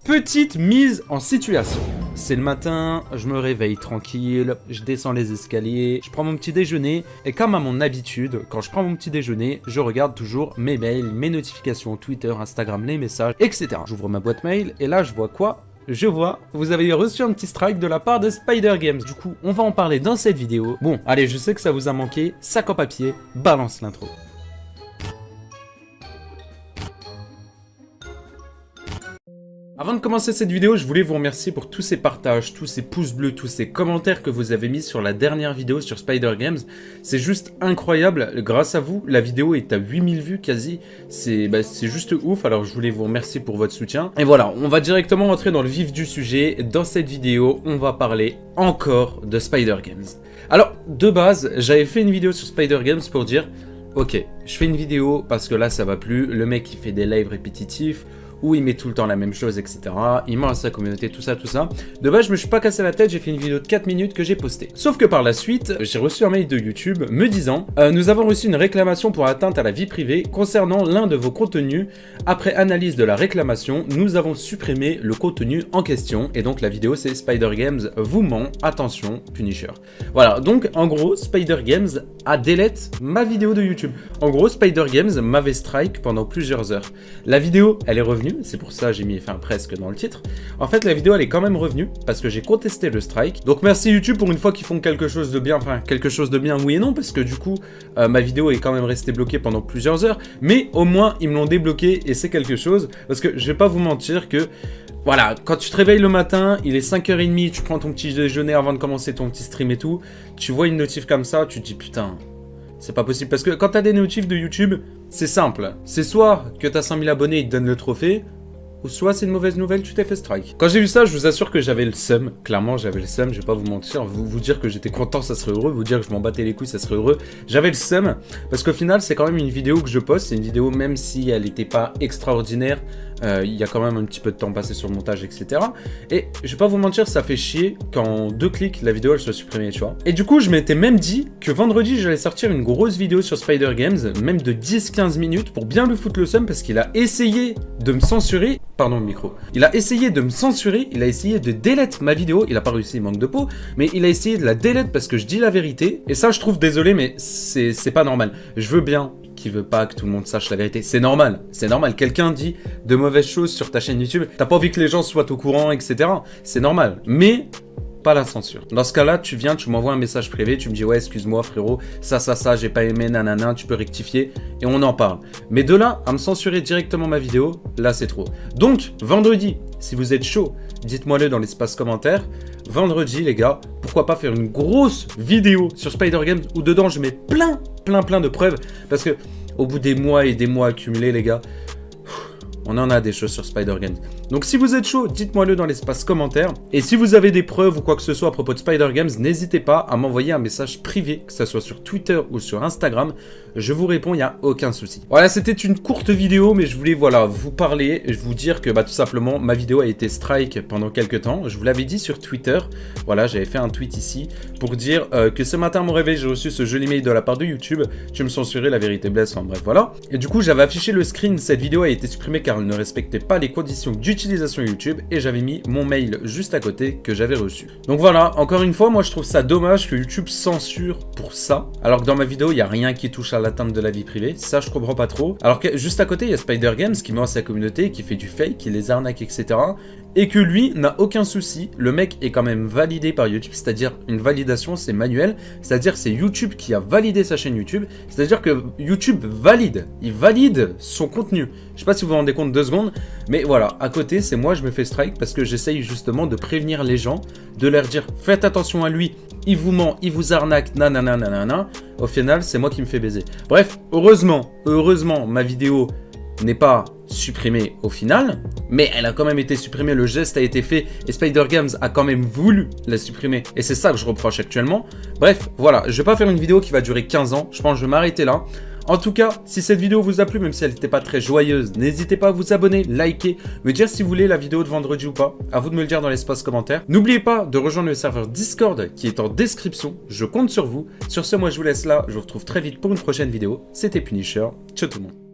Petite mise en situation. C'est le matin, je me réveille tranquille, je descends les escaliers, je prends mon petit déjeuner, et comme à mon habitude, quand je prends mon petit déjeuner, je regarde toujours mes mails, mes notifications Twitter, Instagram, les messages, etc. J'ouvre ma boîte mail, et là je vois quoi ? Je vois, vous avez reçu un petit strike de la part de Spider Games. Du coup, on va en parler dans cette vidéo. Bon, allez, je sais que ça vous a manqué, sac en papier, balance l'intro. Avant de commencer cette vidéo, je voulais vous remercier pour tous ces partages, tous ces pouces bleus, tous ces commentaires que vous avez mis sur la dernière vidéo sur Spider Games. C'est juste incroyable, grâce à vous, la vidéo est à 8000 vues quasi, c'est juste ouf, alors je voulais vous remercier pour votre soutien. Et voilà, on va directement rentrer dans le vif du sujet. Dans cette vidéo, on va parler encore de Spider Games. Alors, de base, j'avais fait une vidéo sur Spider Games pour dire, ok, je fais une vidéo parce que là ça va plus, le mec il fait des lives répétitifs, où il met tout le temps la même chose, etc. Il ment à sa communauté, tout ça, tout ça. De base, je me suis pas cassé la tête, j'ai fait une vidéo de 4 minutes que j'ai postée. Sauf que par la suite, j'ai reçu un mail de YouTube me disant nous avons reçu une réclamation pour atteinte à la vie privée concernant l'un de vos contenus. Après analyse de la réclamation, nous avons supprimé le contenu en question. Et donc la vidéo, c'est Spider Games vous ment, attention, Punisher. Voilà, donc en gros, Spider Games a delete ma vidéo de YouTube. En gros, Spider Games m'avait strike pendant plusieurs heures. La vidéo, elle est revenue. C'est pour ça que j'ai mis presque dans le titre. En fait, la vidéo, elle est quand même revenue parce que j'ai contesté le strike. Donc merci YouTube pour une fois qu'ils font quelque chose de bien. Enfin, quelque chose de bien, oui et non, parce que du coup, ma vidéo est quand même restée bloquée pendant plusieurs heures. Mais au moins, ils me l'ont débloqué et c'est quelque chose. Parce que je vais pas vous mentir que... Voilà, quand tu te réveilles le matin, il est 5h30, tu prends ton petit déjeuner avant de commencer ton petit stream et tout. Tu vois une notif comme ça, tu te dis putain... C'est pas possible, parce que quand t'as des notifs de YouTube, c'est simple. C'est soit que t'as 5000 abonnés, ils te donnent le trophée, ou soit c'est une mauvaise nouvelle, tu t'es fait strike. Quand j'ai vu ça, je vous assure que j'avais le seum. Clairement, j'avais le seum, je vais pas vous mentir. Vous dire que j'étais content, ça serait heureux. Vous dire que je m'en battais les couilles, ça serait heureux. J'avais le seum, parce qu'au final, c'est quand même une vidéo que je poste. C'est une vidéo, même si elle n'était pas extraordinaire, il y a quand même un petit peu de temps passé sur le montage, etc. Et je vais pas vous mentir, ça fait chier qu'en 2 clics, la vidéo elle soit supprimée, tu vois. Et du coup, je m'étais même dit que vendredi, j'allais sortir une grosse vidéo sur Spider Games, même de 10-15 minutes, pour bien lui foutre le seum, parce qu'il a essayé de me censurer. Pardon, le micro. Il a essayé de me censurer, il a essayé de delete ma vidéo, il a pas réussi, il manque de peau, mais il a essayé de la delete parce que je dis la vérité. Et ça, je trouve, désolé, mais c'est pas normal. Je veux bien qui veut pas que tout le monde sache la vérité. C'est normal, c'est normal. Quelqu'un dit de mauvaises choses sur ta chaîne YouTube, t'as pas envie que les gens soient au courant, etc. C'est normal, mais pas la censure. Dans ce cas-là, tu viens, tu m'envoies un message privé, tu me dis ouais, excuse-moi frérot, ça, j'ai pas aimé, nanana, tu peux rectifier, et on en parle. Mais de là, à me censurer directement ma vidéo, là c'est trop. Donc, vendredi, si vous êtes chaud, dites-moi-le dans l'espace commentaire. Vendredi, les gars, pourquoi pas faire une grosse vidéo sur Spider Games où dedans je mets plein de preuves, parce que au bout des mois et des mois accumulés, les gars, on en a des choses sur Spider Games. Donc si vous êtes chaud, dites-moi-le dans l'espace commentaire. Et si vous avez des preuves ou quoi que ce soit à propos de Spider Games, n'hésitez pas à m'envoyer un message privé, que ce soit sur Twitter ou sur Instagram. Je vous réponds, il n'y a aucun souci. Voilà, c'était une courte vidéo, mais je voulais vous parler et vous dire que tout simplement, ma vidéo a été strike pendant quelques temps. Je vous l'avais dit sur Twitter. Voilà, j'avais fait un tweet ici pour dire que ce matin à mon réveil, j'ai reçu ce joli mail de la part de YouTube. Tu me censurais, la vérité blesse, enfin bref, voilà. Et du coup, j'avais affiché le screen. Cette vidéo a été supprimée car elle ne respectait pas les conditions d'utilisation YouTube et j'avais mis mon mail juste à côté que j'avais reçu. Donc voilà, encore une fois, moi je trouve ça dommage que YouTube censure pour ça, alors que dans ma vidéo, il n'y a rien qui touche à l'atteinte de la vie privée. Ça, je comprends pas trop. Alors que juste à côté, il y a Spider Games qui ment à sa communauté, qui fait du fake, qui les arnaque, etc. Et que lui n'a aucun souci. Le mec est quand même validé par YouTube, c'est-à-dire une validation, c'est manuel, c'est-à-dire c'est YouTube qui a validé sa chaîne YouTube, c'est-à-dire que YouTube valide, il valide son contenu. Je sais pas si vous vous rendez compte 2 secondes, mais voilà, à côté, c'est moi, je me fais strike parce que j'essaye justement de prévenir les gens, de leur dire faites attention à lui, il vous ment, il vous arnaque, nanana, nanana. Au final, c'est moi qui me fais baiser. Bref, heureusement, ma vidéo n'est pas supprimée au final, mais elle a quand même été supprimée, le geste a été fait et Spider Games a quand même voulu la supprimer et c'est ça que je reproche actuellement. Bref, voilà, je vais pas faire une vidéo qui va durer 15 ans, je pense que je vais m'arrêter là. En tout cas, si cette vidéo vous a plu, même si elle n'était pas très joyeuse, n'hésitez pas à vous abonner, liker, me dire si vous voulez la vidéo de vendredi ou pas. À vous de me le dire dans l'espace commentaire. N'oubliez pas de rejoindre le serveur Discord qui est en description. Je compte sur vous. Sur ce, moi je vous laisse là. Je vous retrouve très vite pour une prochaine vidéo. C'était Punisher. Ciao tout le monde.